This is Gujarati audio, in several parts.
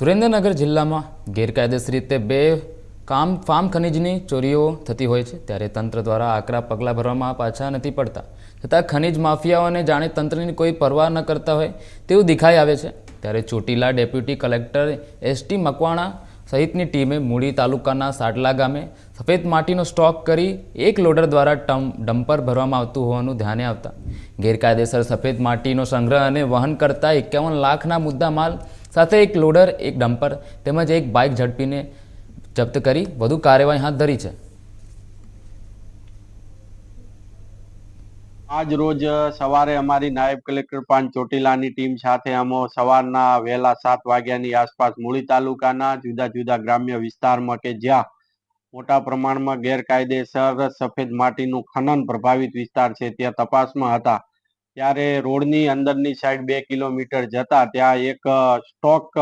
સુરેન્દ્રનગર જિલ્લામાં ગેરકાયદેસર રીતે બે ફાર્મ ખનીજની ચોરીઓ થતી હોય છે, ત્યારે તંત્ર દ્વારા આકરા પગલાં ભરવામાં પાછા નથી પડતા. છતાં ખનીજ માફિયાઓને જાણે તંત્રની કોઈ પરવા ન કરતા હોય તેવું દેખાઈ આવે છે. ત્યારે Chotila deputy collector ST Makwana સહિતની ટીમે મૂળી તાલુકાના સાટલા ગામે સફેદ માટીનો સ્ટોક કરી એક લોડર દ્વારા ડમ્પર ભરવામાં આવતું હોવાનું ધ્યાને આવતા ગેરકાયદેસર સફેદ માટીનો સંગ્રહ અને વહન કરતા 51 લાખના મુદ્દા માલ સાથે એક લોડર, એક ડમ્પર તેમજ એક બાઇક ઝડપીને જપ્ત કરી વધુ કાર્યવાહી હાથ ધરી છે. આજ રોજ સવારે અમારી નાયબ કલેક્ટર ચોટીલાની ટીમ સાથે અમે સવારના વહેલા 7 વાગ્યાની આસપાસ મૂળી તાલુકાના જુદા જુદા ગ્રામ્ય વિસ્તારમાં કે જ્યાં મોટા પ્રમાણમાં ગેરકાયદેસર સફેદ માટીનું ખનન પ્રભાવિત વિસ્તાર છે ત્યાં તપાસમાં હતા. ત્યારે રોડની અંદરની સાઈડ 2 કિલોમીટર જતા ત્યાં એક સ્ટોક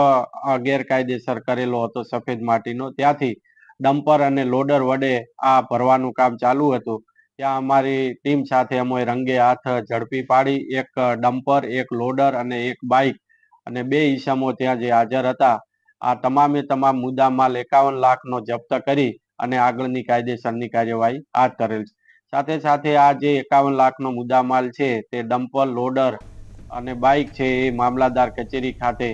ગેરકાયદેસર કરેલો હતો સફેદ માટીનો. ત્યાંથી ડમ્પર અને લોડર વડે આ ભરવાનું કામ ચાલુ હતું. ત્યાં અમારી ટીમ સાથે અમે રંગે હાથ ઝડપી પાડી એક ડમ્પર, એક લોડર અને એક બાઇક અને 2 ઈસમો ત્યાં જે હાજર હતા. આ તમામે તમામ મુદ્દામાલ 51 લાખનો જપ્ત કરી અને આગળની કાયદેસરની કાર્યવાહી હાથ ધરેલ છે. સાથે સાથે આ જે 51 લાખનો મુદ્દામાલ છે તે ડમ્પર, લોડર અને બાઇક છે એ મામલાદાર કચેરી ખાતે